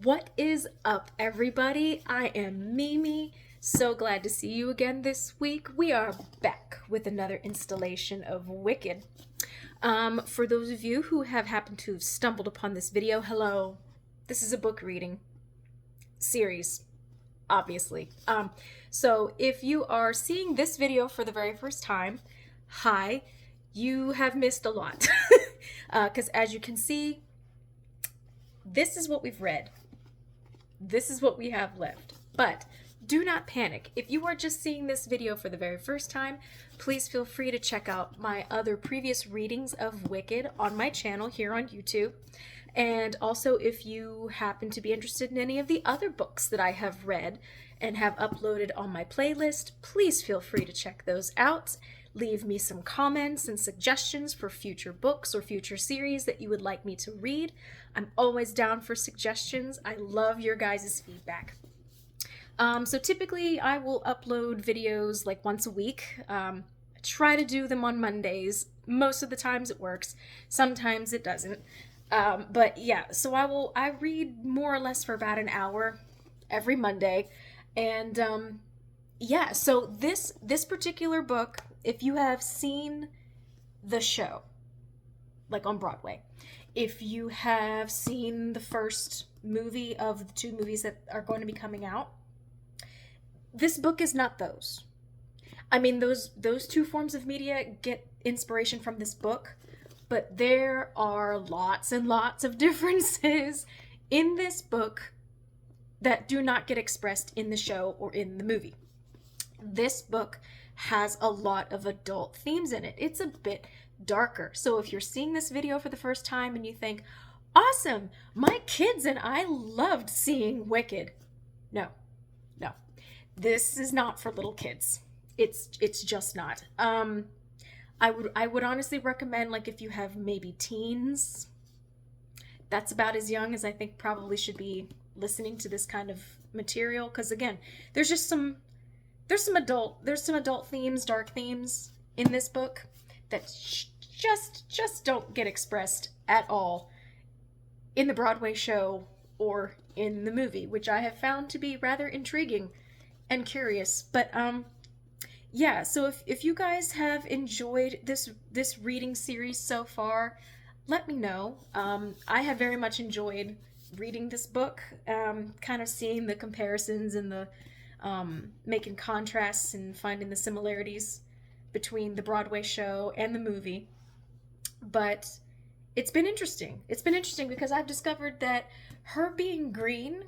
What is up, everybody? I am Mimi. So glad to see you again this week. We are back with another installation of Wicked. For those of you who have happened to have stumbled upon this video, hello. This is a book reading series, obviously. So if you are seeing this video for the very first time, hi, you have missed a lot. Because as you can see, this is what we've read. This is what we have left. But do not panic. If you are just seeing this video for the very first time, please feel free to check out my other previous readings of Wicked on my channel here on YouTube. And also, if you happen to be interested in any of the other books that I have read and have uploaded on my playlist, please feel free to check those out. Leave me some comments and suggestions for future books or future series that you would like me to read. I'm always down for suggestions. I love your guys' feedback. So typically I will upload videos like once a week. I try to do them on Mondays. Most of the times it works. Sometimes it doesn't. But yeah, so I read more or less for about an hour every Monday. And yeah, so this particular book, if you have seen the show, like on Broadway, if you have seen the first movie of the two movies that are going to be coming out, this book is not those. I mean, those two forms of media get inspiration from this book, but there are lots and lots of differences in this book that do not get expressed in the show or in the movie. This book has a lot of adult themes in it. It's a bit darker. So if you're seeing this video for the first time and you think, awesome, my kids and I loved seeing Wicked. No. This is not for little kids. It's just not. I would honestly recommend, like, if you have maybe teens, that's about as young as I think probably should be listening to this kind of material, because again, there's some adult themes, dark themes in this book that just don't get expressed at all in the Broadway show or in the movie, which I have found to be rather intriguing and curious. But yeah, so if you guys have enjoyed this reading series so far, let me know. I have very much enjoyed reading this book, kind of seeing the comparisons and the making contrasts and finding the similarities between the Broadway show and the movie. But it's been interesting. It's been interesting because I've discovered that her being green,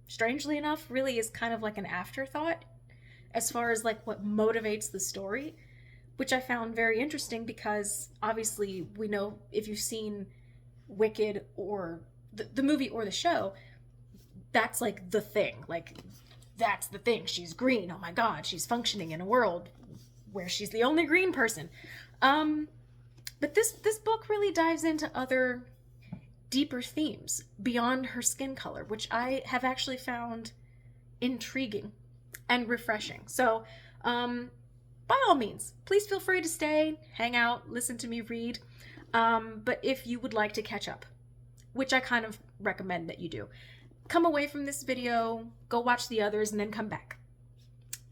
strangely enough, really is kind of like an afterthought as far as like what motivates the story, which I found very interesting because obviously we know, if you've seen Wicked or the movie or the show, that's like the thing. Like, that's the thing. She's green. Oh my God, she's functioning in a world where she's the only green person. But this book really dives into other deeper themes beyond her skin color, which I have actually found intriguing and refreshing. So, by all means, please feel free to stay, hang out, listen to me read. But if you would like to catch up, which I kind of recommend that you do, come away from this video, go watch the others, and then come back.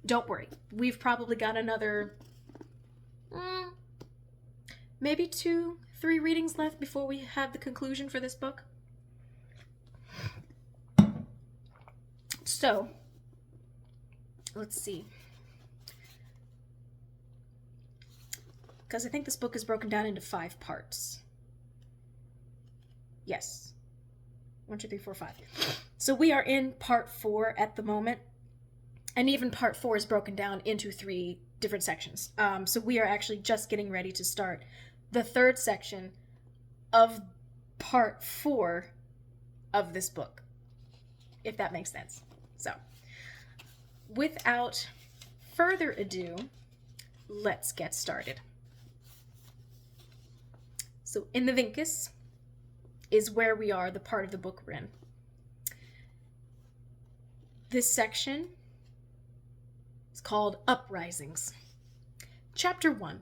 Don't worry. We've probably got another maybe 2-3 readings left before we have the conclusion for this book. So, let's see. Because I think this book is broken down into 5 parts. Yes. 1, 2, 3, 4, 5. So we are in part 4 at the moment. And even part 4 is broken down into 3 different sections. So we are actually just getting ready to start the 3rd section of part 4 of this book, if that makes sense. So, without further ado, let's get started. So, in the Vincus is where we are, the part of the book we're in. This section is called Uprisings. Chapter 1.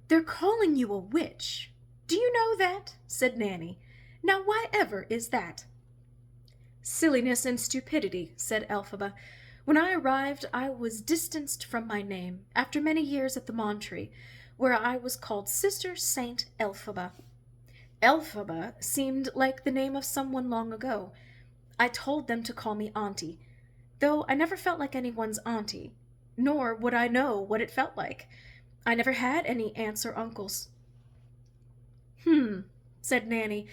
"They're calling you a witch. Do you know that?" said Nanny, Now why ever is that?" "Silliness and stupidity," said Elphaba. "When I arrived I was distanced from my name, after many years at the Montree, where I was called Sister Saint Elphaba. Elphaba seemed like the name of someone long ago. I told them to call me Auntie, though I never felt like anyone's auntie, nor would I know what it felt like. I never had any aunts or uncles." Said Nanny.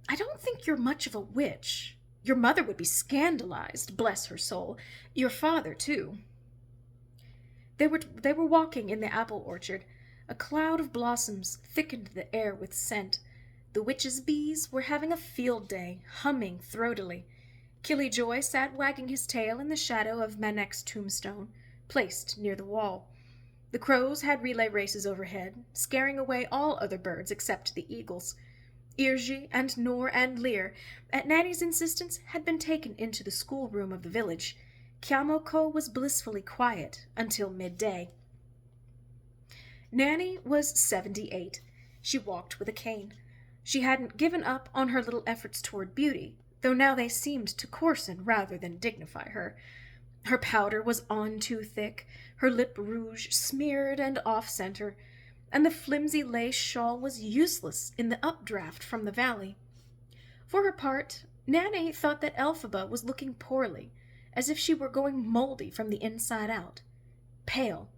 "I don't think you're much of a witch. Your mother would be scandalized, bless her soul. Your father, too." They were walking in the apple orchard. A cloud of blossoms thickened the air with scent. The witches' bees were having a field day, humming throatily. Killjoy sat wagging his tail in the shadow of Manek's tombstone, placed near the wall. The crows had relay races overhead, scaring away all other birds except the eagles. Irji and Nor and Lear, at Nanny's insistence, had been taken into the schoolroom of the village. Kiamoko was blissfully quiet until midday. Nanny was 78. She walked with a cane. She hadn't given up on her little efforts toward beauty, though now they seemed to coarsen rather than dignify her. Her powder was on too thick, her lip rouge smeared and off-center, and the flimsy lace shawl was useless in the updraft from the valley. For her part, Nanny thought that Elphaba was looking poorly, as if she were going moldy from the inside out. Pale.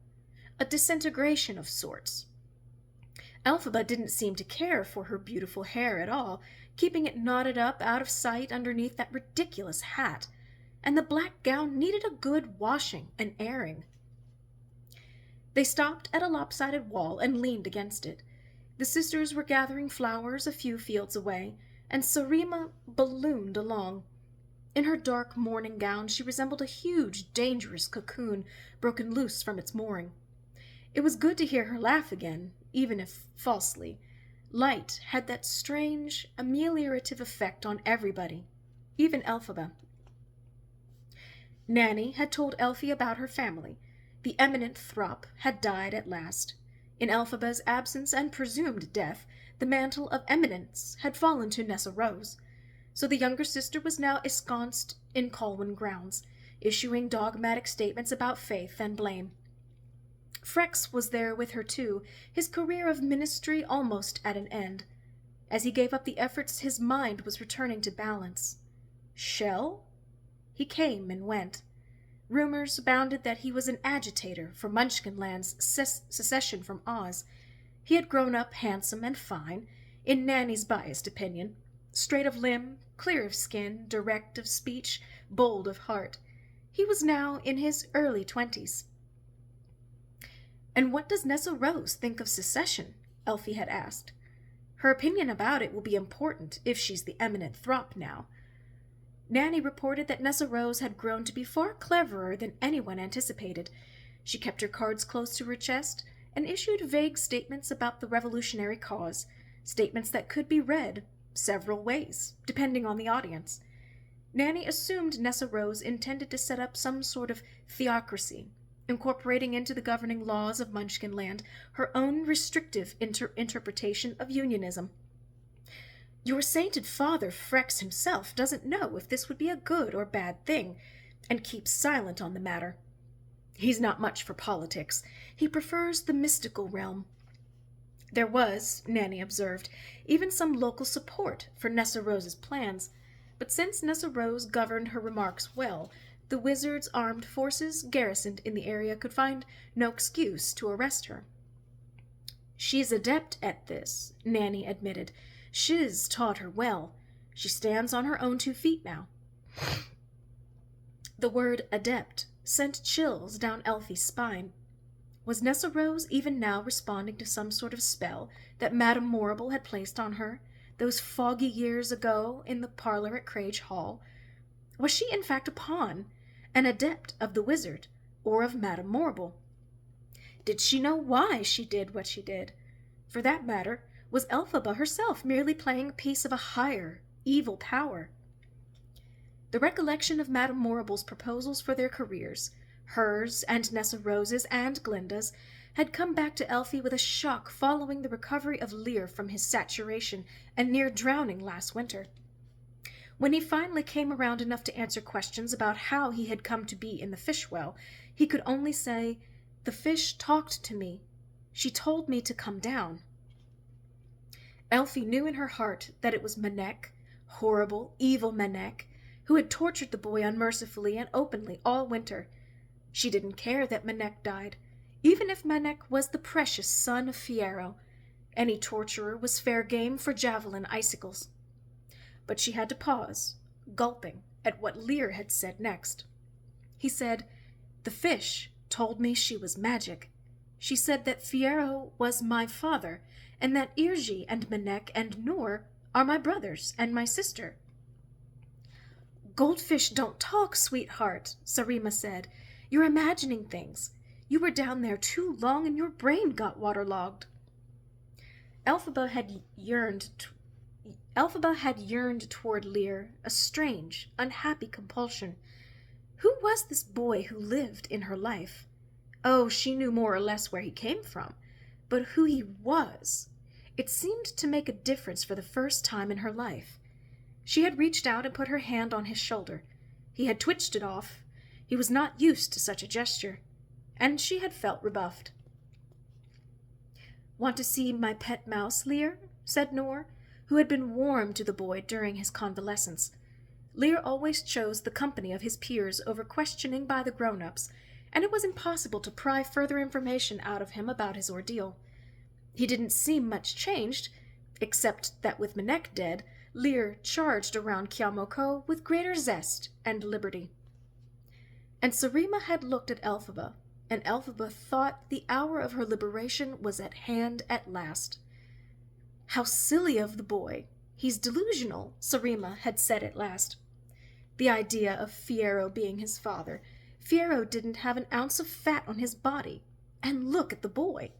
A disintegration of sorts. Elphaba didn't seem to care for her beautiful hair at all, keeping it knotted up out of sight underneath that ridiculous hat, and the black gown needed a good washing and airing. They stopped at a lopsided wall and leaned against it. The sisters were gathering flowers a few fields away, and Sarima ballooned along. In her dark mourning gown she resembled a huge, dangerous cocoon broken loose from its mooring. It was good to hear her laugh again, even if falsely. Light had that strange, ameliorative effect on everybody, even Elphaba. Nanny had told Elphie about her family. The eminent Throp had died at last. In Elphaba's absence and presumed death, the mantle of eminence had fallen to Nessa Rose, so the younger sister was now ensconced in Colwyn grounds, issuing dogmatic statements about faith and blame. Frex was there with her too, his career of ministry almost at an end. As he gave up the efforts, his mind was returning to balance. Shell? He came and went. Rumors abounded that he was an agitator for Munchkinland's secession from Oz. He had grown up handsome and fine, in Nanny's biased opinion, straight of limb, clear of skin, direct of speech, bold of heart. He was now in his early 20s. "And what does Nessa Rose think of secession?" Elphie had asked. "Her opinion about it will be important if she's the eminent Throp now." Nanny reported that Nessa Rose had grown to be far cleverer than anyone anticipated. She kept her cards close to her chest and issued vague statements about the revolutionary cause, statements that could be read several ways, depending on the audience. Nanny assumed Nessa Rose intended to set up some sort of theocracy, incorporating into the governing laws of Munchkinland her own restrictive interpretation of unionism. "Your sainted father, Frex himself, doesn't know if this would be a good or bad thing, and keeps silent on the matter. He's not much for politics. He prefers the mystical realm." There was, Nanny observed, even some local support for Nessa Rose's plans, but since Nessa Rose governed her remarks well, the wizards' armed forces garrisoned in the area could find no excuse to arrest her. "She's adept at this," Nanny admitted. "Shiz taught her well. She stands on her own 2 feet now." The word adept sent chills down Elphie's spine. Was Nessa Rose even now responding to some sort of spell that Madame Morrible had placed on her, those foggy years ago in the parlor at Crage Hall? Was she in fact a pawn, an adept of the wizard, or of Madame Morrible? Did she know why she did what she did? For that matter, was Elphaba herself merely playing a piece of a higher, evil power? The recollection of Madame Morrible's proposals for their careers, hers and Nessa Rose's and Glinda's, had come back to Elfie with a shock following the recovery of Lear from his saturation and near drowning last winter. When he finally came around enough to answer questions about how he had come to be in the fish well, he could only say, "The fish talked to me. She told me to come down." Elfie knew in her heart that it was Menek, horrible, evil Menek, who had tortured the boy unmercifully and openly all winter. She didn't care that Menek died. Even if Menek was the precious son of Fiyero, any torturer was fair game for javelin icicles. But she had to pause, gulping at what Lear had said next. He said, "The fish told me she was magic. She said that Fiyero was my father, and that Irji and Menek and Noor are my brothers and my sister." "Goldfish don't talk, sweetheart," Sarima said. "You're imagining things. You were down there too long and your brain got waterlogged." Elphaba had yearned toward Lear, a strange, unhappy compulsion. Who was this boy who lived in her life? Oh, she knew more or less where he came from, but who he was, it seemed to make a difference for the first time in her life. She had reached out and put her hand on his shoulder. He had twitched it off. He was not used to such a gesture, and she had felt rebuffed. "Want to see my pet mouse, Lear?" said Noor, who had been warm to the boy during his convalescence. Lear always chose the company of his peers over questioning by the grown-ups, and it was impossible to pry further information out of him about his ordeal. He didn't seem much changed, except that with Menek dead, Lear charged around Kiamoko with greater zest and liberty. And Sarima had looked at Elphaba, and Elphaba thought the hour of her liberation was at hand at last. "How silly of the boy! He's delusional," Sarima had said at last. The idea of Fiyero being his father. Fiyero didn't have an ounce of fat on his body. And look at the boy.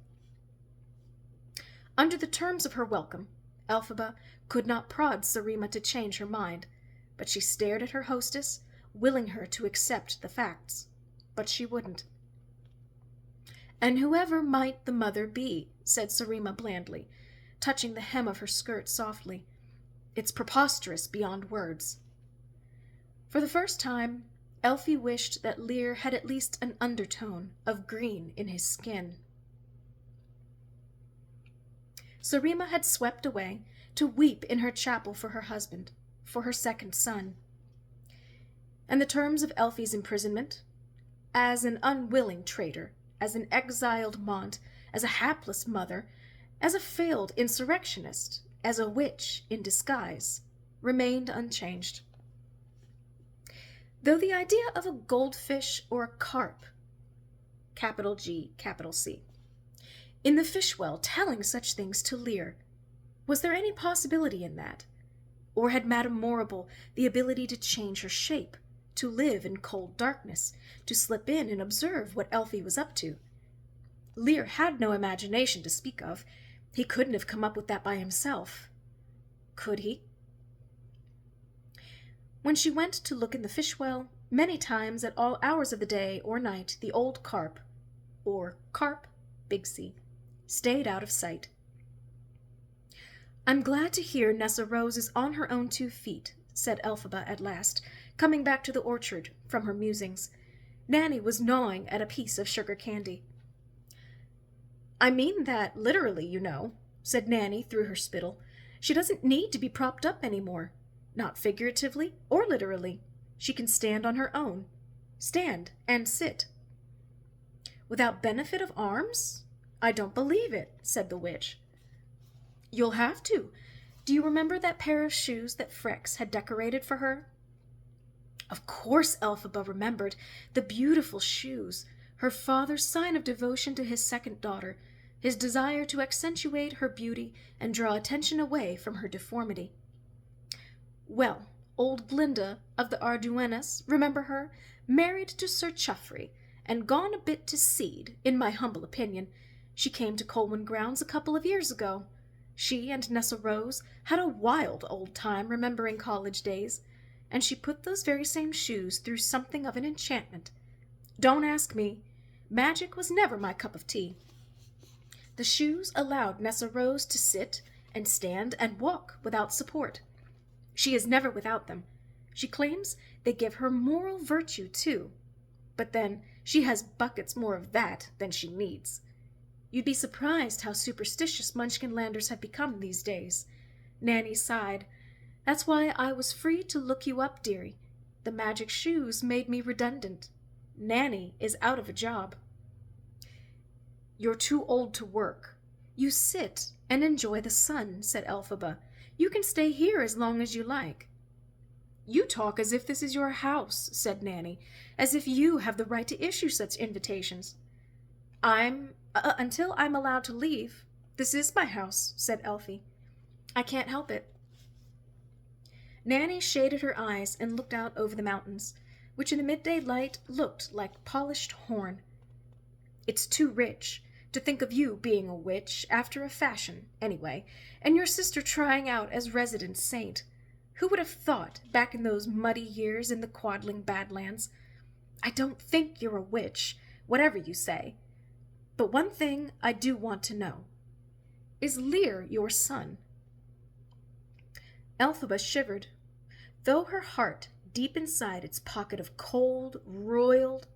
Under the terms of her welcome, Elphaba could not prod Sarima to change her mind, but she stared at her hostess, willing her to accept the facts. But she wouldn't. "And whoever might the mother be," said Sarima blandly, touching the hem of her skirt softly. "It's preposterous beyond words." For the first time, Elfie wished that Lear had at least an undertone of green in his skin. Sarima had swept away to weep in her chapel for her husband, for her second son. And the terms of Elfie's imprisonment, as an unwilling traitor, as an exiled Mont, as a hapless mother, as a failed insurrectionist, as a witch in disguise, remained unchanged. Though the idea of a goldfish or a carp, capital G, capital C, in the fish well telling such things to Lear, was there any possibility in that? Or had Madame Morrible the ability to change her shape, to live in cold darkness, to slip in and observe what Elfie was up to? Lear had no imagination to speak of. He couldn't have come up with that by himself. Could he? When she went to look in the fish well, many times at all hours of the day or night the old carp, or carp, big C, stayed out of sight. "I'm glad to hear Nessa Rose is on her own 2 feet, said Elphaba at last, coming back to the orchard from her musings. Nanny was gnawing at a piece of sugar candy. "I mean that literally, you know," said Nanny through her spittle. "She doesn't need to be propped up any more. Not figuratively or literally. She can stand on her own. Stand and sit." "Without benefit of arms? I don't believe it," said the witch. "You'll have to. Do you remember that pair of shoes that Frex had decorated for her?" Of course Elphaba remembered. The beautiful shoes, her father's sign of devotion to his second daughter, his desire to accentuate her beauty and draw attention away from her deformity. Well, old Glinda of the Arduennas, remember her? Married to Sir Chuffrey, and gone a bit to seed, in my humble opinion. She came to Colwyn Grounds a couple of years ago. She and Nessa Rose had a wild old time remembering college days, and she put those very same shoes through something of an enchantment. Don't ask me. Magic was never my cup of tea. The shoes allowed Nessa Rose to sit and stand and walk without support. She is never without them. She claims they give her moral virtue, too. But then, she has buckets more of that than she needs. You'd be surprised how superstitious Munchkinlanders have become these days. Nanny sighed. That's why I was free to look you up, dearie. The magic shoes made me redundant. Nanny is out of a job. You're too old to work. You sit and enjoy the sun, said Elphaba. You can stay here as long as you like. You talk as if this is your house, said Nanny, as if you have the right to issue such invitations. Until I'm allowed to leave. This is my house, said Elfie. I can't help it. Nanny shaded her eyes and looked out over the mountains, which in the midday light looked like polished horn. It's too rich to think of you being a witch, after a fashion, anyway, and your sister trying out as resident saint. Who would have thought, back in those muddy years in the Quadling Badlands? I don't think you're a witch, whatever you say. But one thing I do want to know. Is Lear your son? Elphaba shivered. Though her heart, deep inside its pocket of cold, roiled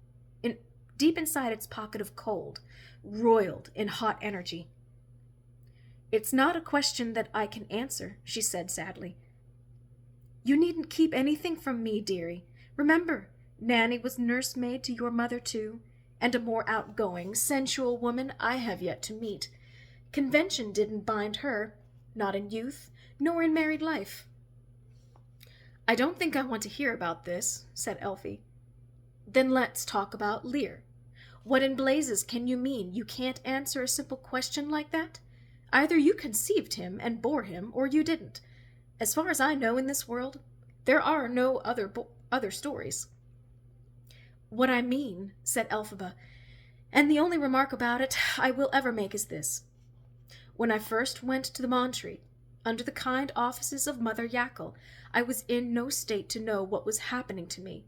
in hot energy. It's not a question that I can answer, she said sadly. You needn't keep anything from me, dearie. Remember, Nanny was nursemaid to your mother, too, and a more outgoing, sensual woman I have yet to meet. Convention didn't bind her, not in youth, nor in married life. I don't think I want to hear about this, said Elfie. Then let's talk about Lear. What in blazes can you mean? You can't answer a simple question like that? Either you conceived him and bore him, or you didn't. As far as I know in this world, there are no other stories. What I mean, said Elphaba, and the only remark about it I will ever make is this. When I first went to the Montreat, under the kind offices of Mother Yackle, I was in no state to know what was happening to me,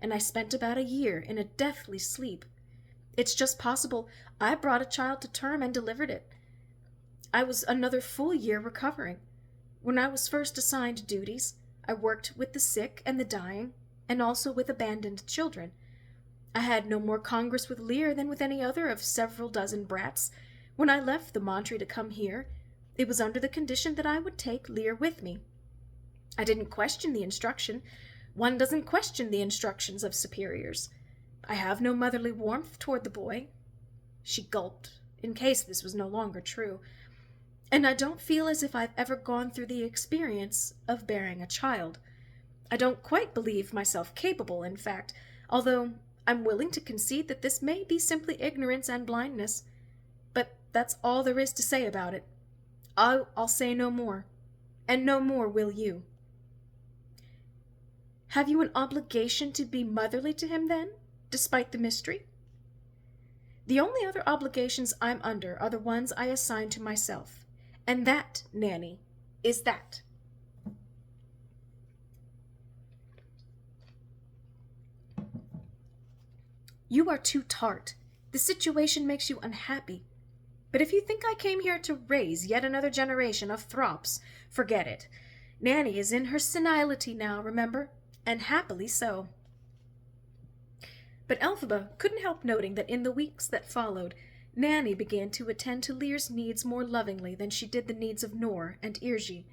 and I spent about a year in a deathly sleep. It's just possible I brought a child to term and delivered it. I was another full year recovering. When I was first assigned duties, I worked with the sick and the dying, and also with abandoned children. I had no more congress with Lear than with any other of several dozen brats. When I left the Montreat to come here, it was under the condition that I would take Lear with me. I didn't question the instruction. One doesn't question the instructions of superiors. I have no motherly warmth toward the boy. She gulped, in case this was no longer true. And I don't feel as if I've ever gone through the experience of bearing a child. I don't quite believe myself capable, in fact, although I'm willing to concede that this may be simply ignorance and blindness. But that's all there is to say about it. I'll say no more, and no more will you. Have you an obligation to be motherly to him, then, despite the mystery? The only other obligations I'm under are the ones I assign to myself, and that, Nanny, is that. You are too tart. The situation makes you unhappy. But if you think I came here to raise yet another generation of Throps, forget it. Nanny is in her senility now, remember, and happily so. But Elphaba couldn't help noting that in the weeks that followed, Nanny began to attend to Lear's needs more lovingly than she did the needs of Nor and Irgi.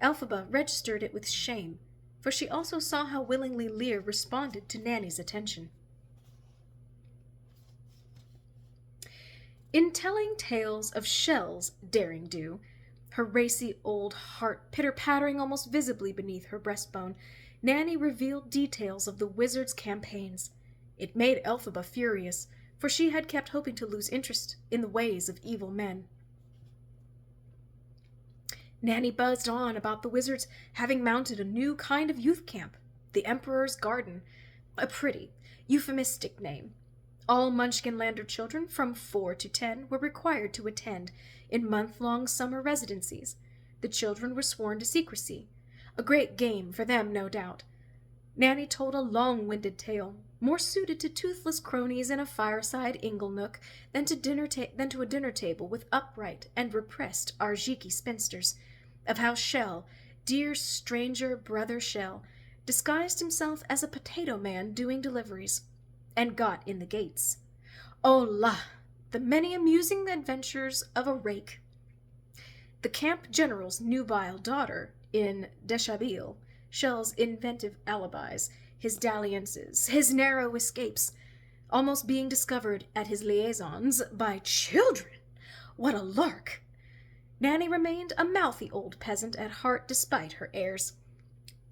Elphaba registered it with shame, for she also saw how willingly Lear responded to Nanny's attention. In telling tales of Shell's derring-do, her racy old heart pitter-pattering almost visibly beneath her breastbone, Nanny revealed details of the wizard's campaigns. It made Elphaba furious, for she had kept hoping to lose interest in the ways of evil men. Nanny buzzed on about the wizards having mounted a new kind of youth camp, the Emperor's Garden, a pretty, euphemistic name. All Munchkinlander children from 4 to 10 were required to attend in month-long summer residencies. The children were sworn to secrecy. A great game for them, no doubt. Nanny told a long-winded tale, more suited to toothless cronies in a fireside inglenook than to a dinner table with upright and repressed Arjiki spinsters, of how Shell, dear stranger brother Shell, disguised himself as a potato man doing deliveries, and got in the gates. Oh la! The many amusing adventures of a rake. The camp general's nubile daughter in Deshabille, Shell's inventive alibis, his dalliances, his narrow escapes, almost being discovered at his liaisons by children. What a lark! Nanny remained a mouthy old peasant at heart despite her airs.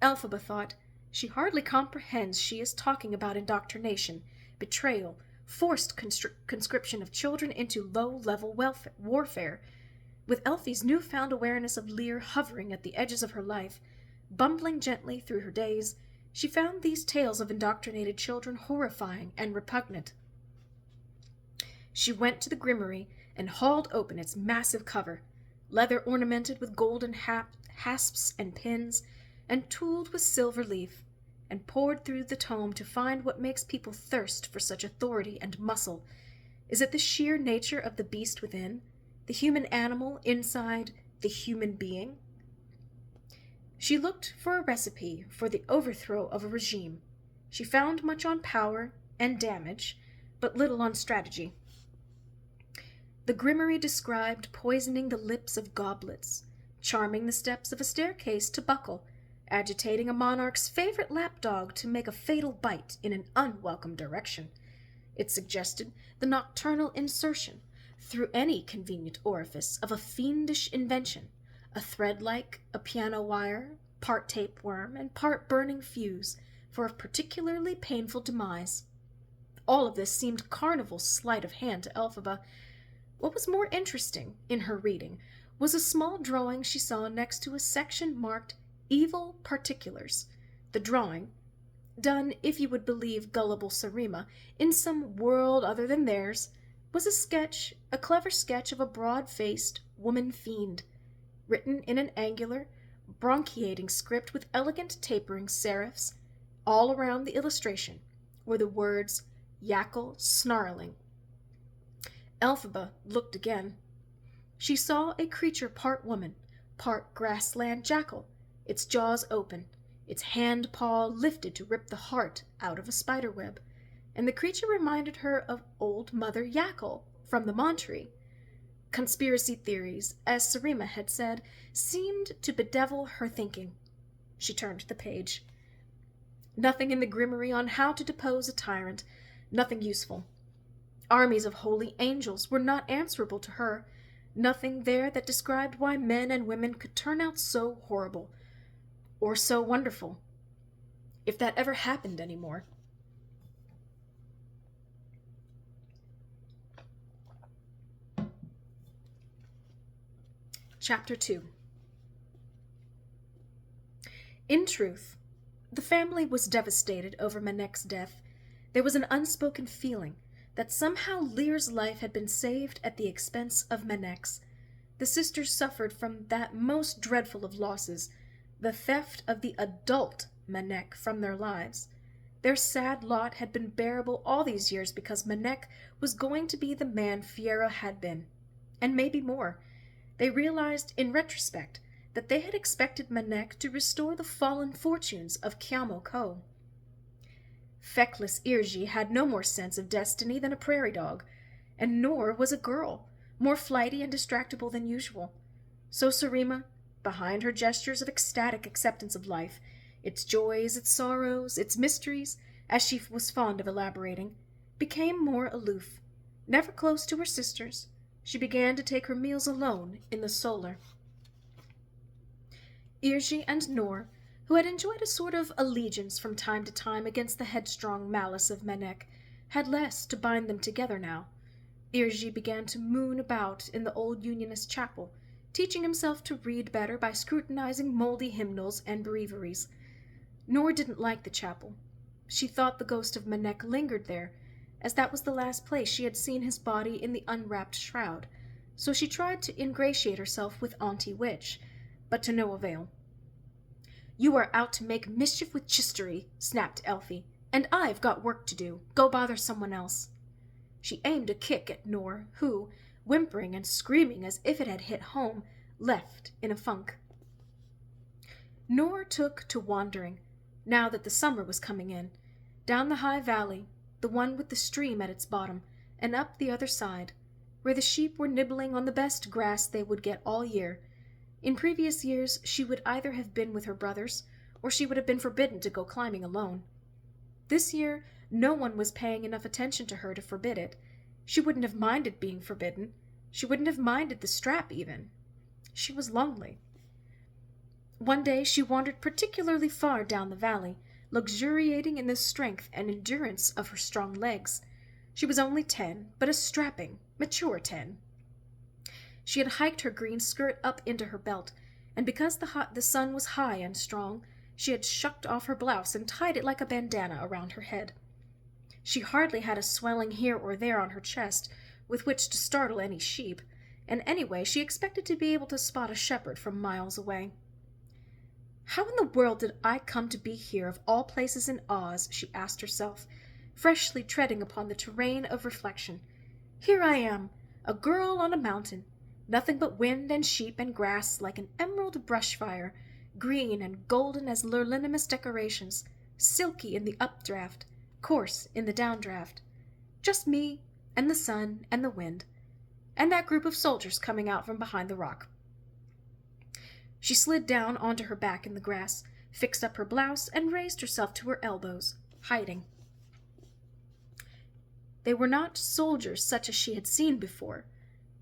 Elphaba thought, she hardly comprehends she is talking about indoctrination, betrayal, forced conscription of children into low-level warfare. With Elfie's newfound awareness of Lear hovering at the edges of her life, bumbling gently through her days, she found these tales of indoctrinated children horrifying and repugnant. She went to the grimoire and hauled open its massive cover, leather ornamented with golden hasps and pins, and tooled with silver leaf, and pored through the tome to find what makes people thirst for such authority and muscle. Is it the sheer nature of the beast within, the human animal inside the human being? She looked for a recipe for the overthrow of a regime. She found much on power and damage, but little on strategy. The grimoire described poisoning the lips of goblets, charming the steps of a staircase to buckle, agitating a monarch's favorite lapdog to make a fatal bite in an unwelcome direction. It suggested the nocturnal insertion, through any convenient orifice, of a fiendish invention, a thread like a piano wire, part tapeworm, and part burning fuse, for a particularly painful demise. All of this seemed carnival sleight of hand to Elphaba. What was more interesting in her reading was a small drawing she saw next to a section marked Evil Particulars. The drawing, done, if you would believe gullible Sarima, in some world other than theirs, was a clever sketch of a broad-faced woman-fiend, written in an angular, bronchiating script with elegant tapering serifs. All around the illustration were the words Yackle Snarling. Elphaba looked again. She saw a creature part woman, part grassland jackal, its jaws open, its hand-paw lifted to rip the heart out of a spider-web, and the creature reminded her of old Mother Yackle from the Montree. Conspiracy theories, as Sarima had said, seemed to bedevil her thinking. She turned the page. Nothing in the grimoire on how to depose a tyrant, nothing useful. Armies of holy angels were not answerable to her, nothing there that described why men and women could turn out so horrible, or so wonderful, if that ever happened any more. Chapter 2. In truth, the family was devastated over Manek's death. There was an unspoken feeling that somehow Lear's life had been saved at the expense of Manek's. The sisters suffered from that most dreadful of losses, the theft of the adult Manek from their lives. Their sad lot had been bearable all these years because Manek was going to be the man Fiero had been, and maybe more. They realized, in retrospect, that they had expected Manek to restore the fallen fortunes of Kiamo Ko. Feckless Irji had no more sense of destiny than a prairie dog, and nor was a girl, more flighty and distractible than usual. So Sarima, behind her gestures of ecstatic acceptance of life, its joys, its sorrows, its mysteries, as she was fond of elaborating, became more aloof. Never close to her sisters, she began to take her meals alone in the solar. Irji and Nor, who had enjoyed a sort of allegiance from time to time against the headstrong malice of Manek, had less to bind them together now. Irji began to moon about in the old Unionist chapel, teaching himself to read better by scrutinizing moldy hymnals and breviaries. Nor didn't like the chapel. She thought the ghost of Manek lingered there, as that was the last place she had seen his body in the unwrapped shroud, so she tried to ingratiate herself with Auntie Witch, but to no avail. You are out to make mischief with Chistery, snapped Elfie, and I've got work to do. Go bother someone else. She aimed a kick at Nor, who, whimpering and screaming as if it had hit home, left in a funk. Nor took to wandering, now that the summer was coming in, down the high valley, the one with the stream at its bottom, and up the other side, where the sheep were nibbling on the best grass they would get all year. In previous years she would either have been with her brothers, or she would have been forbidden to go climbing alone. This year no one was paying enough attention to her to forbid it. She wouldn't have minded being forbidden. She wouldn't have minded the strap even. She was lonely. One day she wandered particularly far down the valley, luxuriating in the strength and endurance of her strong legs. She was only 10, but a strapping, mature 10. She had hiked her green skirt up into her belt, and because the sun was high and strong, she had shucked off her blouse and tied it like a bandana around her head. She hardly had a swelling here or there on her chest with which to startle any sheep, and anyway she expected to be able to spot a shepherd from miles away. How in the world did I come to be here of all places in Oz, she asked herself, freshly treading upon the terrain of reflection. Here I am, a girl on a mountain, nothing but wind and sheep and grass like an emerald brush fire, green and golden as lurlinimous decorations, silky in the updraft, coarse in the downdraft. Just me, and the sun, and the wind, and that group of soldiers coming out from behind the rock. She slid down onto her back in the grass, fixed up her blouse, and raised herself to her elbows, hiding. They were not soldiers such as she had seen before.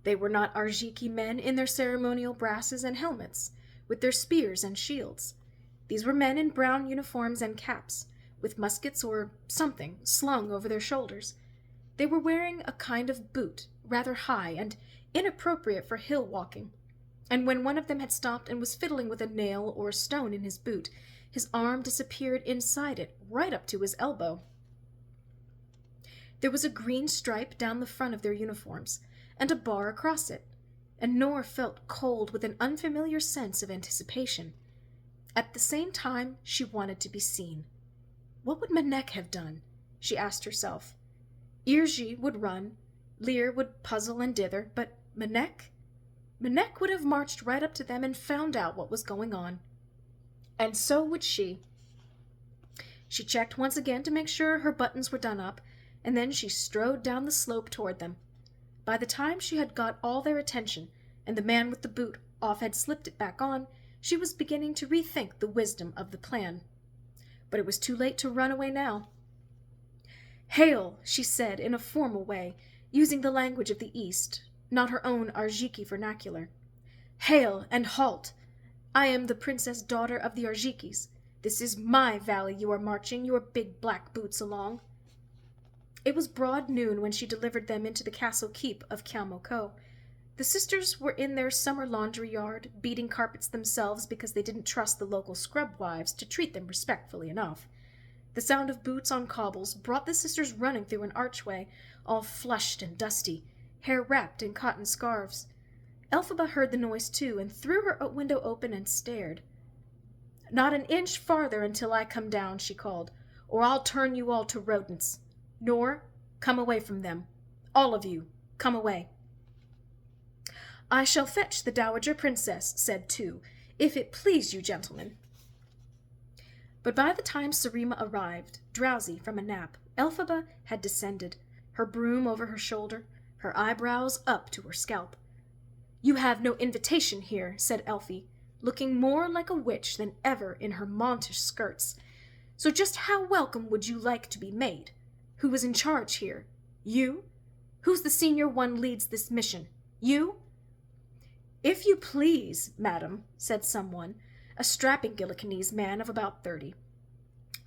They were not Arziki men in their ceremonial brasses and helmets, with their spears and shields. These were men in brown uniforms and caps, with muskets or something slung over their shoulders. They were wearing a kind of boot, rather high and inappropriate for hill walking, and when one of them had stopped and was fiddling with a nail or a stone in his boot, his arm disappeared inside it, right up to his elbow. There was a green stripe down the front of their uniforms, and a bar across it, and Nor felt cold with an unfamiliar sense of anticipation. At the same time, she wanted to be seen. What would Menek have done? She asked herself. Irji would run, Lear would puzzle and dither, but Menek? Menek would have marched right up to them and found out what was going on. And so would she. She checked once again to make sure her buttons were done up, and then she strode down the slope toward them. By the time she had got all their attention, and the man with the boot off had slipped it back on, she was beginning to rethink the wisdom of the plan. But it was too late to run away now. Hail, she said in a formal way, using the language of the East, not her own Arziki vernacular. Hail and halt! I am the princess daughter of the Arzikis. This is my valley you are marching your big black boots along. It was broad noon when she delivered them into the castle keep of Kyamoko. The sisters were in their summer laundry yard, beating carpets themselves because they didn't trust the local scrub wives to treat them respectfully enough. The sound of boots on cobbles brought the sisters running through an archway, all flushed and dusty, hair wrapped in cotton scarves. Elphaba heard the noise too, and threw her window open and stared. Not an inch farther until I come down, she called, or I'll turn you all to rodents. Nor, come away from them. All of you, come away. I shall fetch the Dowager Princess, said Tu, if it please you, gentlemen. But by the time Sarima arrived, drowsy from a nap, Elphaba had descended, her broom over her shoulder, her eyebrows up to her scalp. You have no invitation here, said Elfie, looking more like a witch than ever in her montish skirts. So just how welcome would you like to be made? Who is in charge here? You? Who's the senior one leads this mission? You? If you please, madam, said someone, a strapping Gillikinese man of about 30.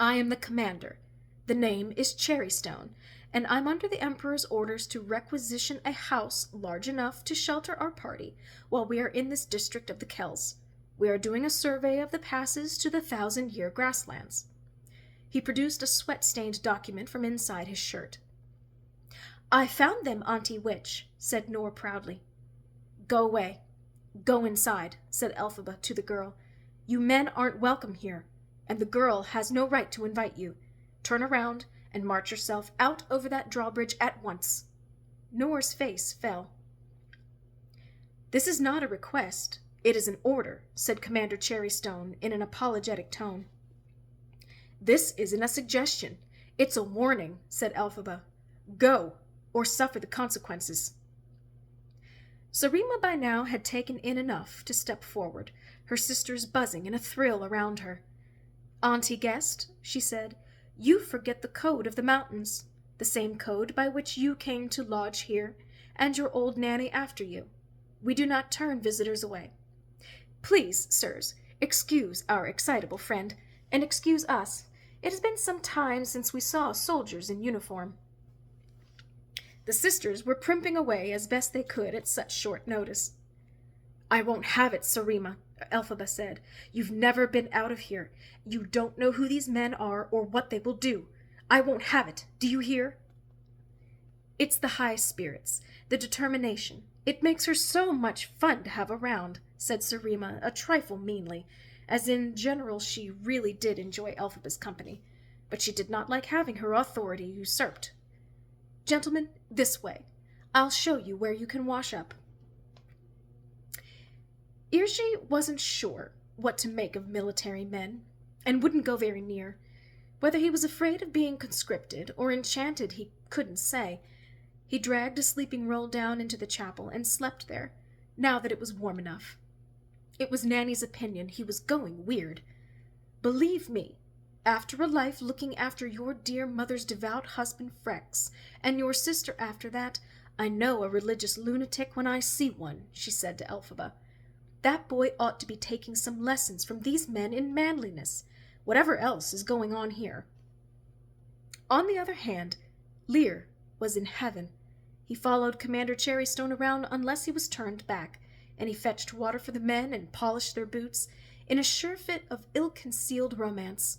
I am the commander. The name is Cherrystone, and I'm under the Emperor's orders to requisition a house large enough to shelter our party while we are in this district of the Kells. We are doing a survey of the passes to the 1,000-year grasslands. He produced a sweat-stained document from inside his shirt. I found them, Auntie Witch, said Nor proudly. Go away. Go inside, said Elphaba to the girl. You men aren't welcome here, and the girl has no right to invite you. Turn around and march yourself out over that drawbridge at once." Noor's face fell. "This is not a request. It is an order," said Commander Cherrystone in an apologetic tone. "This isn't a suggestion. It's a warning," said Elphaba. "Go, or suffer the consequences." Sarima by now had taken in enough to step forward, her sisters buzzing in a thrill around her. "Auntie Guest," she said, "you forget the code of the mountains, the same code by which you came to lodge here, and your old nanny after you. We do not turn visitors away. Please, sirs, excuse our excitable friend, and excuse us. It has been some time since we saw soldiers in uniform." The sisters were primping away as best they could at such short notice. "I won't have it, Sarima," Elphaba said. "You've never been out of here. You don't know who these men are or what they will do. I won't have it. Do you hear?" "It's the high spirits, the determination. It makes her so much fun to have around," said Sarima a trifle meanly, as in general she really did enjoy Elphaba's company, but she did not like having her authority usurped. "Gentlemen, this way. I'll show you where you can wash up." Irji wasn't sure what to make of military men, and wouldn't go very near. Whether he was afraid of being conscripted or enchanted he couldn't say. He dragged a sleeping roll down into the chapel and slept there, now that it was warm enough. It was Nanny's opinion he was going weird. Believe me, after a life looking after your dear mother's devout husband Frex, and your sister after that, I know a religious lunatic when I see one, she said to Elphaba. That boy ought to be taking some lessons from these men in manliness, whatever else is going on here. On the other hand, Lear was in heaven. He followed Commander Cherrystone around unless he was turned back, and he fetched water for the men and polished their boots in a sure fit of ill-concealed romance.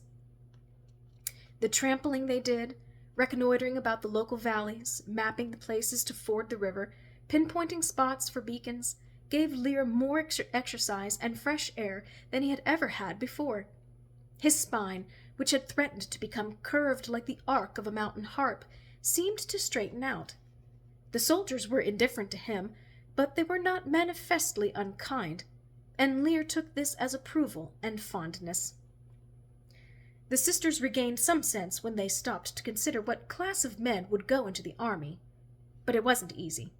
The trampling they did, reconnoitering about the local valleys, mapping the places to ford the river, pinpointing spots for beacons, gave Lear more exercise and fresh air than he had ever had before. His spine, which had threatened to become curved like the arc of a mountain harp, seemed to straighten out. The soldiers were indifferent to him, but they were not manifestly unkind, and Lear took this as approval and fondness. The sisters regained some sense when they stopped to consider what class of men would go into the army, but it wasn't easy.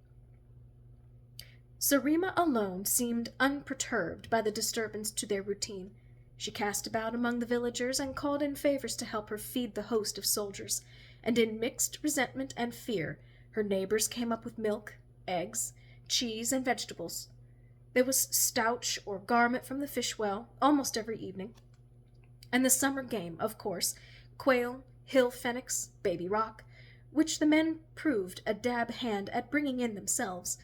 Sarima alone seemed unperturbed by the disturbance to their routine. She cast about among the villagers and called in favors to help her feed the host of soldiers, and in mixed resentment and fear her neighbors came up with milk, eggs, cheese, and vegetables. There was stouch or garment from the fish well almost every evening, and the summer game, of course, quail, hill phoenix, baby rock, which the men proved a dab hand at bringing in themselves.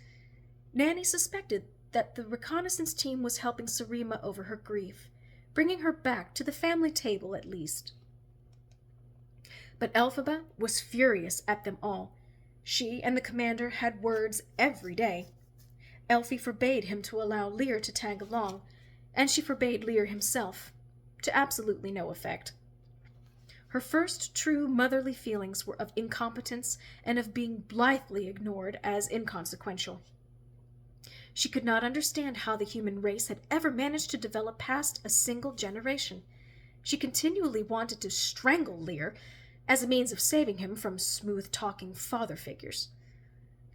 Nanny suspected that the reconnaissance team was helping Sarima over her grief, bringing her back to the family table at least. But Elphaba was furious at them all. She and the commander had words every day. Elfie forbade him to allow Lear to tag along, and she forbade Lear himself, to absolutely no effect. Her first true motherly feelings were of incompetence and of being blithely ignored as inconsequential. She could not understand how the human race had ever managed to develop past a single generation. She continually wanted to strangle Lear as a means of saving him from smooth-talking father figures.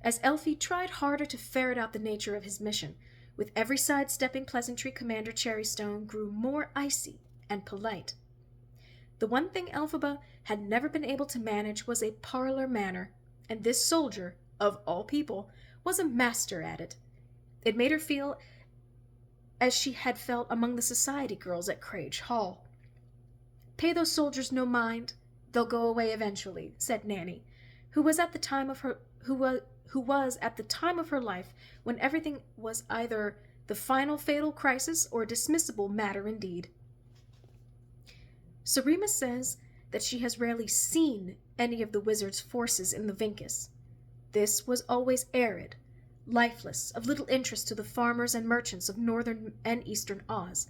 As Elfie tried harder to ferret out the nature of his mission, with every sidestepping pleasantry Commander Cherrystone grew more icy and polite. The one thing Elphaba had never been able to manage was a parlor manner, and this soldier, of all people, was a master at it. It made her feel as she had felt among the society girls at Crage Hall. "Pay those soldiers no mind. They'll go away eventually," said Nanny, who was at the time of her life when everything was either the final fatal crisis or a dismissible matter indeed. Sarima says that she has rarely seen any of the wizard's forces in the Vinkus. This was always arid, lifeless, of little interest to the farmers and merchants of northern and eastern Oz.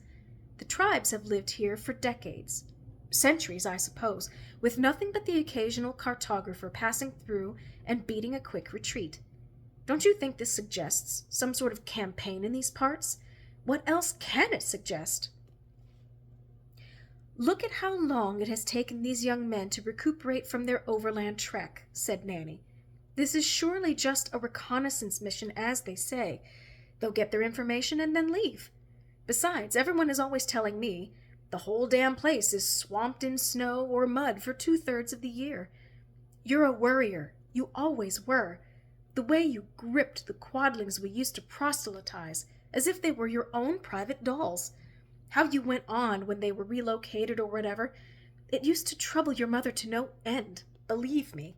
The The tribes have lived here for decades. Centuries, I suppose, with nothing but the occasional cartographer passing through and beating a quick retreat. Don't you think this suggests some sort of campaign in these parts? What else can it suggest? Look at how long it has taken these young men to recuperate from their overland trek, said Nanny. This is surely just a reconnaissance mission, as they say. They'll get their information and then leave. Besides, everyone is always telling me the whole damn place is swamped in snow or mud for 2/3 of the year. You're a worrier. You always were. The way you gripped the quadlings we used to proselytize, as if they were your own private dolls. How you went on when they were relocated or whatever. It used to trouble your mother to no end, believe me.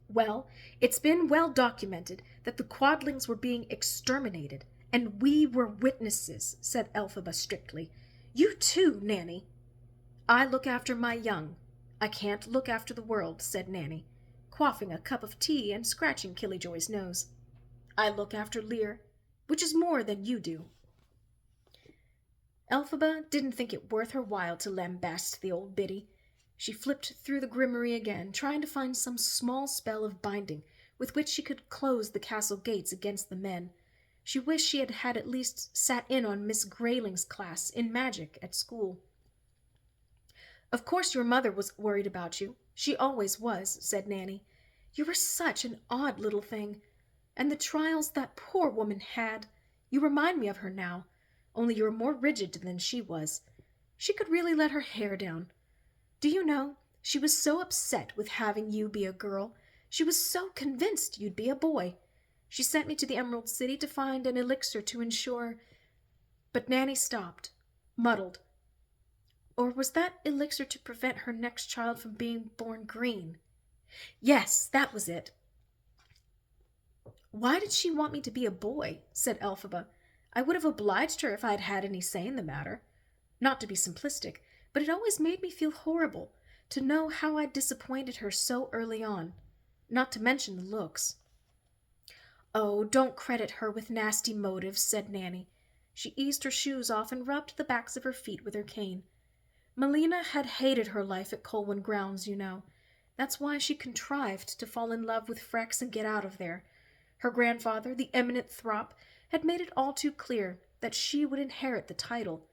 Well, it's been well documented that the quadlings were being exterminated, and we were witnesses, said Elphaba strictly. You too, Nanny. I look after my young. I can't look after the world, said Nanny, quaffing a cup of tea and scratching Killjoy's nose. I look after Lear, which is more than you do. Elphaba didn't think it worth her while to lambast the old biddy. She flipped through the grimoire again, trying to find some small spell of binding with which she could close the castle gates against the men. She wished she had at least sat in on Miss Grayling's class in magic at school. Of course your mother was worried about you. She always was, said Nanny. You were such an odd little thing. And the trials that poor woman had. You remind me of her now, only you were more rigid than she was. She could really let her hair down. Do you know, she was so upset with having you be a girl. She was so convinced you'd be a boy. She sent me to the Emerald City to find an elixir to ensure... But Nanny stopped, muddled. Or was that elixir to prevent her next child from being born green? Yes, that was it. Why did she want me to be a boy? Said Elphaba. I would have obliged her if I had had any say in the matter. Not to be simplistic, but it always made me feel horrible to know how I'd disappointed her so early on, not to mention the looks. Oh, don't credit her with nasty motives, said Nanny. She eased her shoes off and rubbed the backs of her feet with her cane. Melina had hated her life at Colwyn Grounds, you know. That's why she contrived to fall in love with Frex and get out of there. Her grandfather, the eminent Throp, had made it all too clear that she would inherit the title.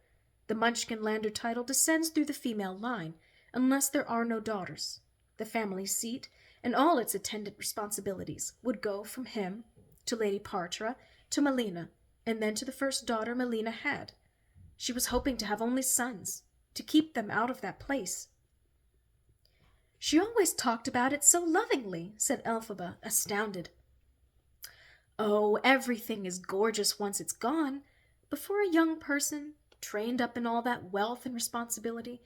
The Munchkinlander title descends through the female line, unless there are no daughters. The family seat, and all its attendant responsibilities, would go from him to Lady Partra to Melina, and then to the first daughter Melina had. She was hoping to have only sons, to keep them out of that place. She always talked about it so lovingly, said Elphaba, astounded. Oh, everything is gorgeous once it's gone, but for a young person, trained up in all that wealth and responsibility,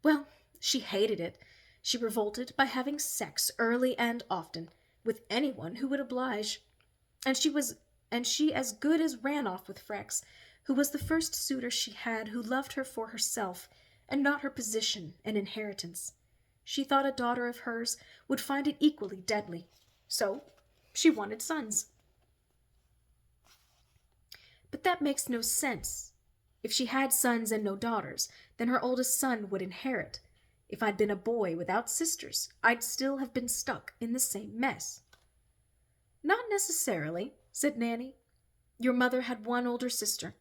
well, she hated it. She revolted by having sex early and often, with anyone who would oblige. And she as good as ran off with Frex, who was the first suitor she had who loved her for herself, and not her position and inheritance. She thought a daughter of hers would find it equally deadly. So she wanted sons. But that makes no sense. If she had sons and no daughters, then her oldest son would inherit. If I'd been a boy without sisters, I'd still have been stuck in the same mess. Not necessarily, said Nanny. Your mother had one older sister,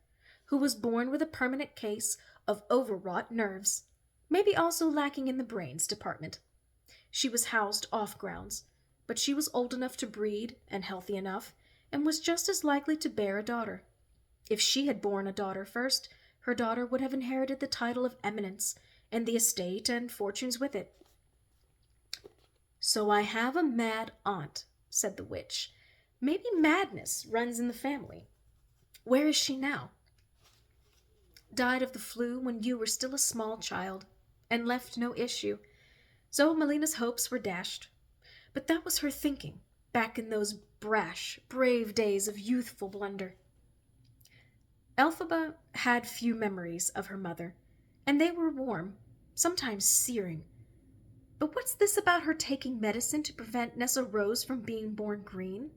who was born with a permanent case of overwrought nerves, maybe also lacking in the brains department. She was housed off grounds, but she was old enough to breed and healthy enough, and was just as likely to bear a daughter. If she had borne a daughter first, her daughter would have inherited the title of eminence, and the estate and fortunes with it. So I have a mad aunt, said the witch. Maybe madness runs in the family. Where is she now? Died of the flu when you were still a small child, and left no issue. So Melina's hopes were dashed. But that was her thinking, back in those brash, brave days of youthful blunder. Elphaba had few memories of her mother, and they were warm, sometimes searing. But what's this about her taking medicine to prevent Nessa Rose from being born green?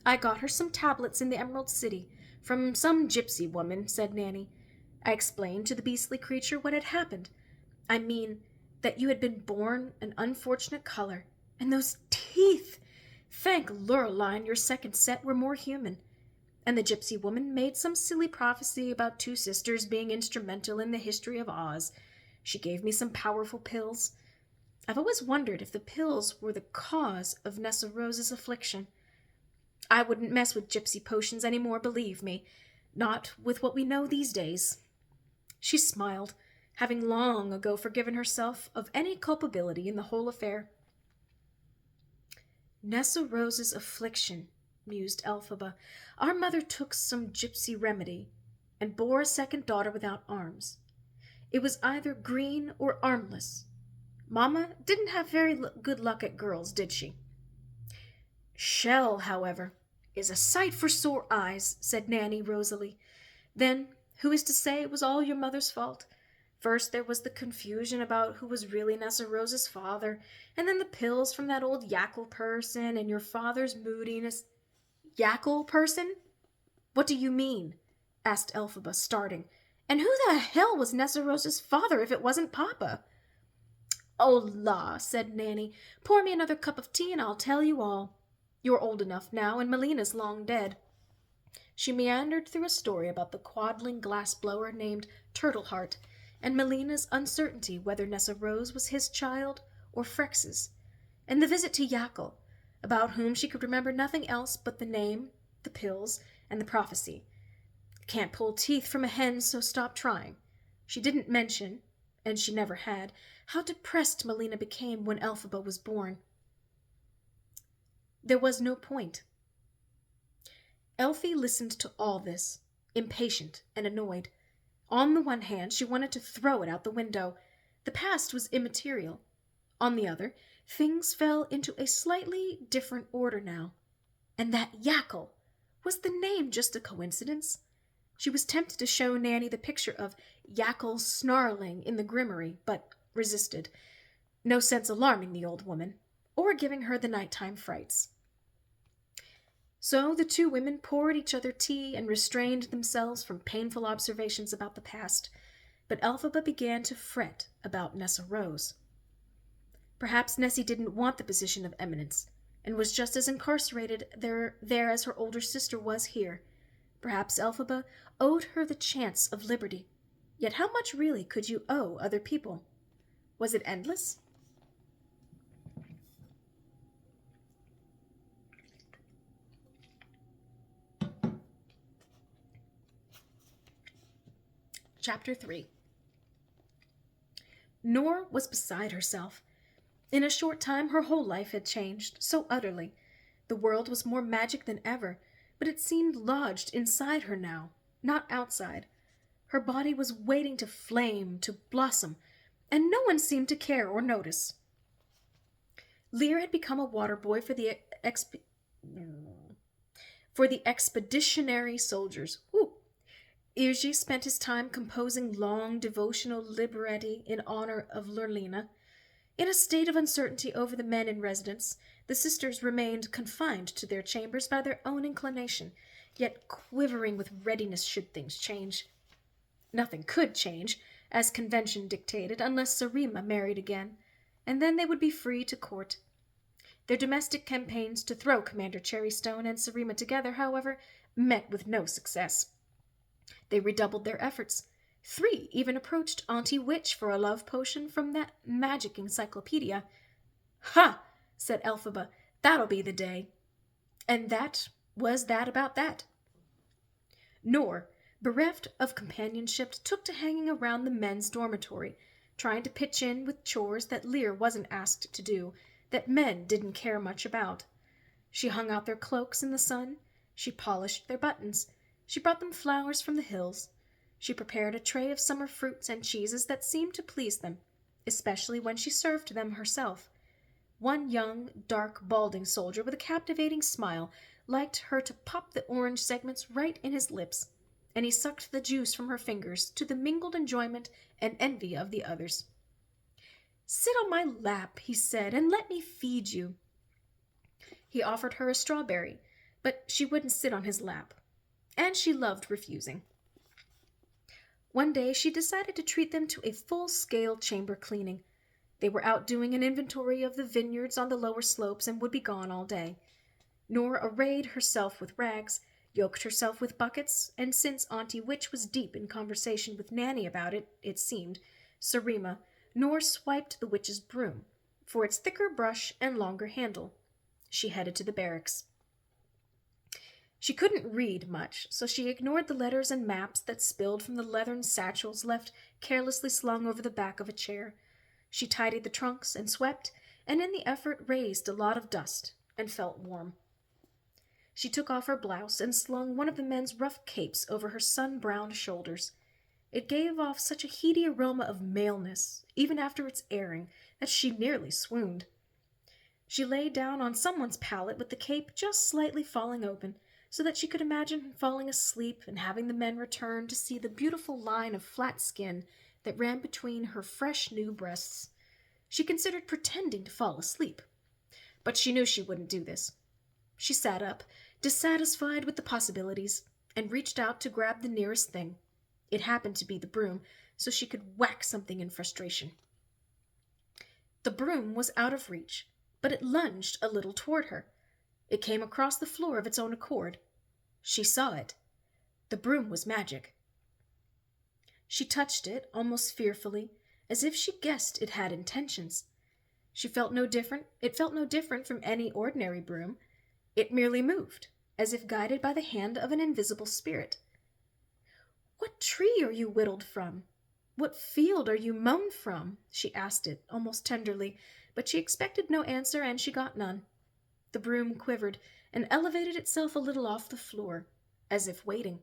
I got her some tablets in the Emerald City "From some gypsy woman," said Nanny. I explained to the beastly creature what had happened. I mean, that you had been born an unfortunate color, and those teeth! Thank Lurline, your second set were more human. And the gypsy woman made some silly prophecy about two sisters being instrumental in the history of Oz. She gave me some powerful pills. I've always wondered if the pills were the cause of Nessorose's affliction. I wouldn't mess with gypsy potions any more, believe me. Not with what we know these days. She smiled, having long ago forgiven herself of any culpability in the whole affair. Nessorose's affliction, mused Elphaba. Our mother took some gypsy remedy, and bore a second daughter without arms. It was either green or armless. Mamma didn't have very good luck at girls, did she? Shell, however, is a sight for sore eyes, said Nanny rosily. Then, who is to say it was all your mother's fault? First there was the confusion about who was really Nessorose's father, and then the pills from that old Yackle person, and your father's moodiness. Yackle person? What do you mean? Asked Elphaba, starting. And who the hell was Nessorose's father if it wasn't Papa? Oh, la, said Nanny. Pour me another cup of tea and I'll tell you all. You're old enough now, and Melina's long dead. She meandered through a story about the quadling glass-blower named Turtleheart, and Melina's uncertainty whether Nessarose was his child or Frex's, and the visit to Yackle, about whom she could remember nothing else but the name, the pills, and the prophecy. Can't pull teeth from a hen, so stop trying. She didn't mention, and she never had, how depressed Melina became when Elphaba was born. There was no point. Elfie listened to all this, impatient and annoyed. On the one hand, she wanted to throw it out the window. The past was immaterial. On the other, things fell into a slightly different order now. And that Yackle! Was the name just a coincidence? She was tempted to show Nanny the picture of Yackle snarling in the Grimmery, but resisted. No sense alarming the old woman, or giving her the nighttime frights. So the two women poured each other tea and restrained themselves from painful observations about the past, but Elphaba began to fret about Nessarose. Perhaps Nessie didn't want the position of eminence, and was just as incarcerated there as her older sister was here. Perhaps Elphaba owed her the chance of liberty. Yet how much really could you owe other people? Was it endless? Chapter 3. Nor was beside herself. In a short time her whole life had changed, so utterly. The world was more magic than ever, but it seemed lodged inside her now, not outside. Her body was waiting to flame, to blossom, and no one seemed to care or notice. Lear had become a water boy for the expeditionary soldiers. Irgi spent his time composing long devotional libretti in honor of Lurlina. In a state of uncertainty over the men in residence, the sisters remained confined to their chambers by their own inclination, yet quivering with readiness should things change. Nothing could change, as convention dictated, unless Sarima married again, and then they would be free to court. Their domestic campaigns to throw Commander Cherrystone and Sarima together, however, met with no success. They redoubled their efforts. 3 even approached Auntie Witch for a love potion from that magic encyclopedia. Ha! said Elphaba. That'll be the day. And that was that about that. Nor, bereft of companionship, took to hanging around the men's dormitory, trying to pitch in with chores that Lear wasn't asked to do, that men didn't care much about. She hung out their cloaks in the sun. She polished their buttons. She brought them flowers from the hills. She prepared a tray of summer fruits and cheeses that seemed to please them, especially when she served them herself. One young, dark, balding soldier with a captivating smile liked her to pop the orange segments right in his lips, and he sucked the juice from her fingers to the mingled enjoyment and envy of the others. "Sit on my lap," he said, "and let me feed you." He offered her a strawberry, but she wouldn't sit on his lap. and she loved refusing. One day she decided to treat them to a full-scale chamber cleaning. They were out doing an inventory of the vineyards on the lower slopes and would be gone all day. Nor arrayed herself with rags, yoked herself with buckets, and since Auntie Witch was deep in conversation with Nanny about it, it seemed, Sarima, Nor swiped the witch's broom, for its thicker brush and longer handle. She headed to the barracks. She couldn't read much, so she ignored the letters and maps that spilled from the leathern satchels left carelessly slung over the back of a chair. She tidied the trunks and swept, and in the effort raised a lot of dust, and felt warm. She took off her blouse and slung one of the men's rough capes over her sun-browned shoulders. It gave off such a heady aroma of maleness, even after its airing, that she nearly swooned. She lay down on someone's pallet with the cape just slightly falling open, so that she could imagine falling asleep and having the men return to see the beautiful line of flat skin that ran between her fresh new breasts. She considered pretending to fall asleep, but she knew she wouldn't do this. She sat up, dissatisfied with the possibilities, and reached out to grab the nearest thing. It happened to be the broom, so she could whack something in frustration. The broom was out of reach, but it lunged a little toward her. It came across the floor of its own accord. She saw it. The broom was magic. She touched it, almost fearfully, as if she guessed it had intentions. It felt no different from any ordinary broom. It merely moved, as if guided by the hand of an invisible spirit. "What tree are you whittled from? What field are you mown from?" she asked it, almost tenderly, but she expected no answer, and she got none. The broom quivered and elevated itself a little off the floor, as if waiting.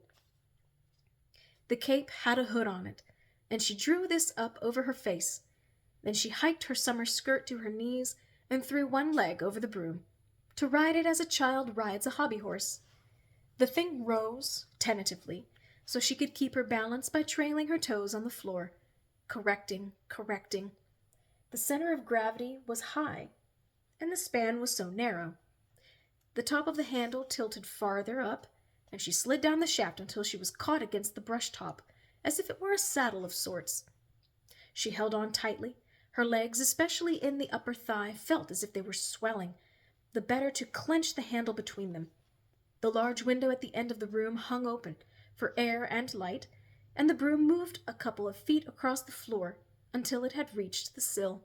The cape had a hood on it, and she drew this up over her face. Then she hiked her summer skirt to her knees and threw one leg over the broom, to ride it as a child rides a hobby horse. The thing rose, tentatively, so she could keep her balance by trailing her toes on the floor, correcting. The center of gravity was high, and the span was so narrow. The top of the handle tilted farther up, and she slid down the shaft until she was caught against the brush top, as if it were a saddle of sorts. She held on tightly. Her legs, especially in the upper thigh, felt as if they were swelling, the better to clench the handle between them. The large window at the end of the room hung open, for air and light, and the broom moved a couple of feet across the floor until it had reached the sill.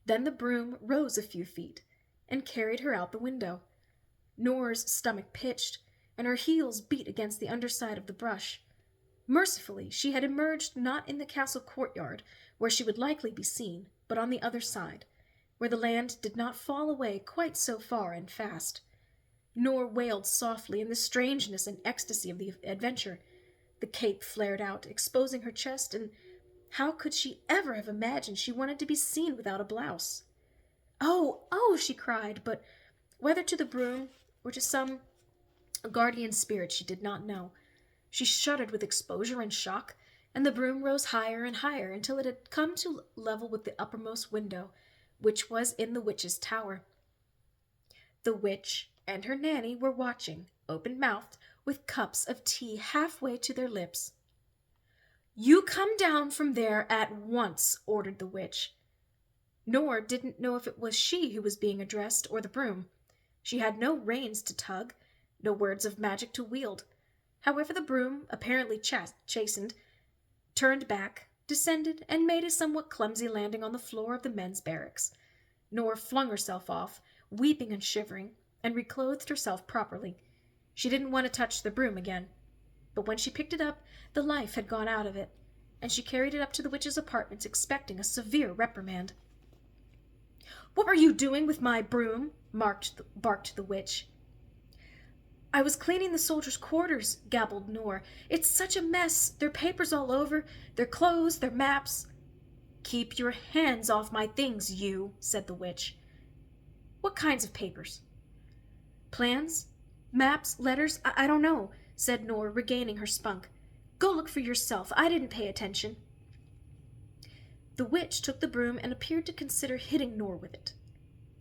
Then the broom rose a few feet and carried her out the window. Nor's stomach pitched, and her heels beat against the underside of the brush. Mercifully, she had emerged not in the castle courtyard, where she would likely be seen, but on the other side, where the land did not fall away quite so far and fast. Nor wailed softly in the strangeness and ecstasy of the adventure. The cape flared out, exposing her chest, and how could she ever have imagined she wanted to be seen without a blouse? Oh, she cried, but whether to the broom or to some guardian spirit she did not know. She shuddered with exposure and shock, and the broom rose higher and higher until it had come to level with the uppermost window, which was in the witch's tower. The witch and her nanny were watching, open-mouthed, with cups of tea halfway to their lips. "You come down from there at once," ordered the witch. Nor didn't know if it was she who was being addressed or the broom. She had no reins to tug, no words of magic to wield. However, the broom, apparently chastened, turned back, descended, and made a somewhat clumsy landing on the floor of the men's barracks. Nor flung herself off, weeping and shivering, and reclothed herself properly. She didn't want to touch the broom again. But when she picked it up, the life had gone out of it, and she carried it up to the witch's apartments, expecting a severe reprimand. "What were you doing with my broom?" barked the witch. "I was cleaning the soldiers' quarters," gabbled Nor. "It's such a mess. Their papers all over, their clothes, their maps." "Keep your hands off my things, you," said the witch. "What kinds of papers?" "Plans? Maps? Letters? I don't know," said Nor, regaining her spunk. "Go look for yourself. I didn't pay attention." The witch took the broom and appeared to consider hitting Nor with it.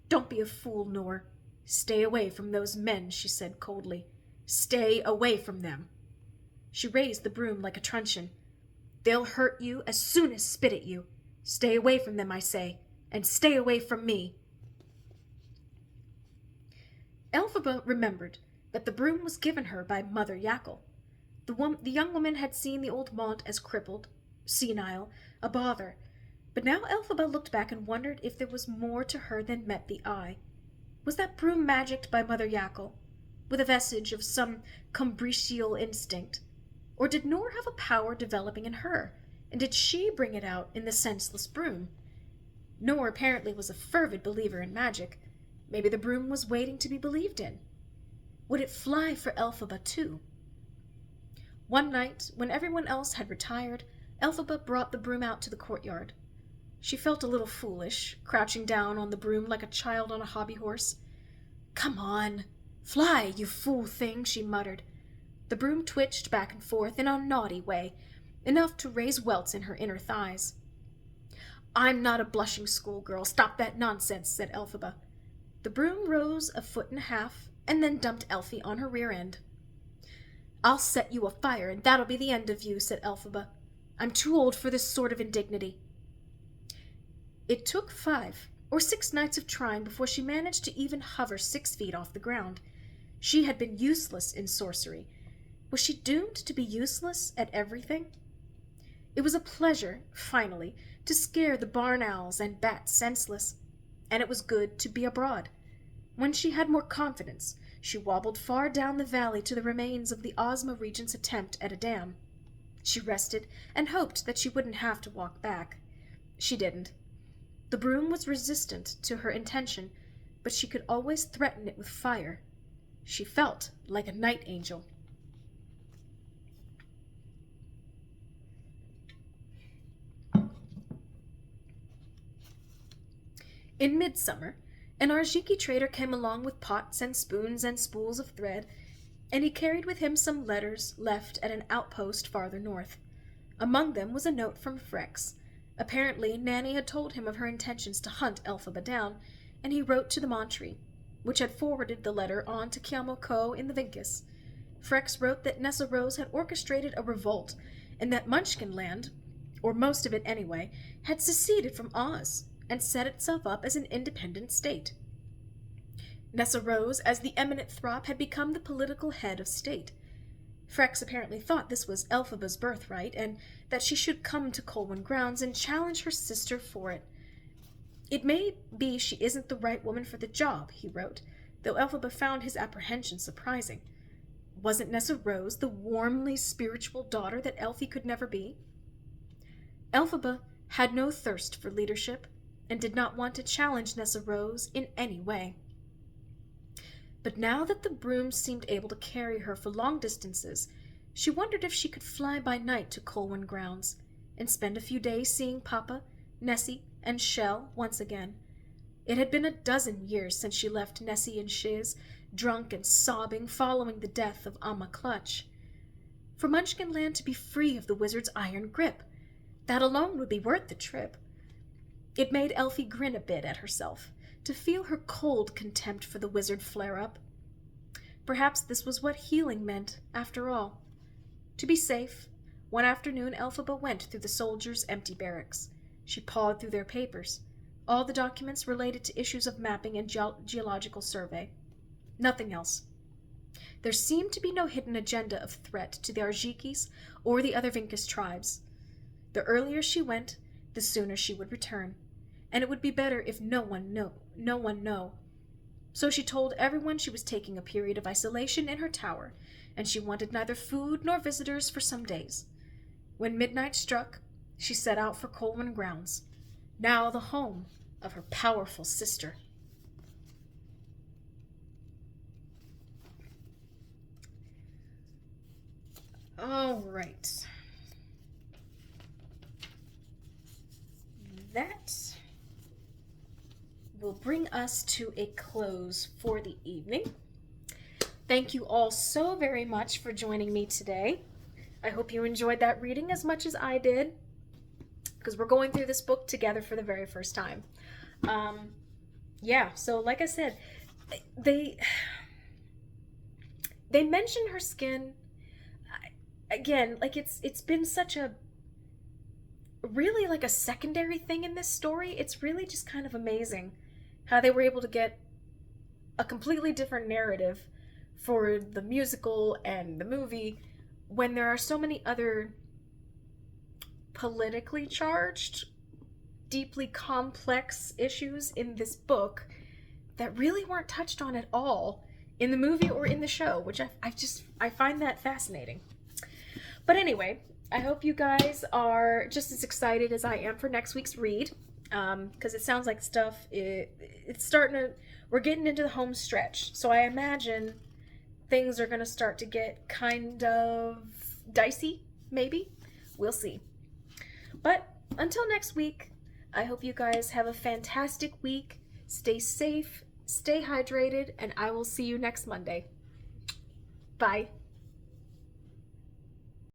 "Don't be a fool, Nor. Stay away from those men," she said coldly. Stay away from them." She raised the broom like a truncheon. "They'll hurt you as soon as spit at you. Stay away from them, I say, and stay away from me." Elphaba remembered that the broom was given her by Mother Yakel. The young woman had seen the old Mont as crippled, senile, a bother, but now Elphaba looked back and wondered if there was more to her than met the eye. Was that broom magicked by Mother Yakel, with a vestige of some cumbricial instinct? Or did Noor have a power developing in her, and did she bring it out in the senseless broom? Noor apparently was a fervid believer in magic. Maybe the broom was waiting to be believed in. Would it fly for Elphaba too? One night, when everyone else had retired, Elphaba brought the broom out to the courtyard. She felt a little foolish, crouching down on the broom like a child on a hobby horse. "Come on, fly, you fool thing," she muttered. The broom twitched back and forth in a naughty way, enough to raise welts in her inner thighs. "I'm not a blushing schoolgirl. Stop that nonsense," said Elphaba. The broom rose a foot and a half, and then dumped Elfie on her rear end. "I'll set you afire, and that'll be the end of you," said Elphaba. "I'm too old for this sort of indignity." It took 5 or 6 nights of trying before she managed to even hover 6 feet off the ground. She had been useless in sorcery. Was she doomed to be useless at everything? It was a pleasure, finally, to scare the barn owls and bats senseless, and it was good to be abroad. When she had more confidence, she wobbled far down the valley to the remains of the Ozma Regent's attempt at a dam. She rested and hoped that she wouldn't have to walk back. She didn't. The broom was resistant to her intention, but she could always threaten it with fire. She felt like a night angel. In midsummer, an Arziki trader came along with pots and spoons and spools of thread, and he carried with him some letters left at an outpost farther north. Among them was a note from Frex. Apparently, Nanny had told him of her intentions to hunt Elphaba down, and he wrote to the Montri, which had forwarded the letter on to Kiamo Ko in the Vinkus. Frex wrote that Nessa Rose had orchestrated a revolt, and that Munchkinland, or most of it anyway, had seceded from Oz and set itself up as an independent state. Nessa Rose, as the eminent Throp, had become the political head of state. Frex apparently thought this was Elphaba's birthright, and that she should come to Colwyn Grounds and challenge her sister for it. "It may be she isn't the right woman for the job," he wrote, though Elphaba found his apprehension surprising. Wasn't Nessa Rose the warmly spiritual daughter that Elfie could never be? Elphaba had no thirst for leadership, and did not want to challenge Nessa Rose in any way. But now that the broom seemed able to carry her for long distances, she wondered if she could fly by night to Colwyn Grounds, and spend a few days seeing Papa, Nessie, and Shell once again. It had been a dozen years since she left Nessie and Shiz, drunk and sobbing following the death of Amma Clutch. For Munchkinland to be free of the wizard's iron grip, that alone would be worth the trip. It made Elfie grin a bit at herself, to feel her cold contempt for the wizard flare up. Perhaps this was what healing meant, after all. To be safe, one afternoon Elphaba went through the soldiers' empty barracks. She pawed through their papers, all the documents related to issues of mapping and geological survey. Nothing else. There seemed to be no hidden agenda of threat to the Arzikis or the other Vinkus tribes. The earlier she went, the sooner she would return, and it would be better if no one know. So she told everyone she was taking a period of isolation in her tower, and she wanted neither food nor visitors for some days. When midnight struck, she set out for Colwyn Grounds, now the home of her powerful sister. All right. That will bring us to a close for the evening. Thank you all so very much for joining me today. I hope you enjoyed that reading as much as I did, because we're going through this book together for the very first time. Yeah, so like I said, they mention her skin again, like it's been such a really like a secondary thing in this story. It's really just kind of amazing how they were able to get a completely different narrative for the musical and the movie when there are so many other politically charged, deeply complex issues in this book that really weren't touched on at all in the movie or in the show, which I find that fascinating. But anyway, I hope you guys are just as excited as I am for next week's read, because it sounds like it's starting to, we're getting into the home stretch, so I imagine things are going to start to get kind of dicey, maybe. We'll see. But until next week, I hope you guys have a fantastic week. Stay safe, stay hydrated, and I will see you next Monday. Bye.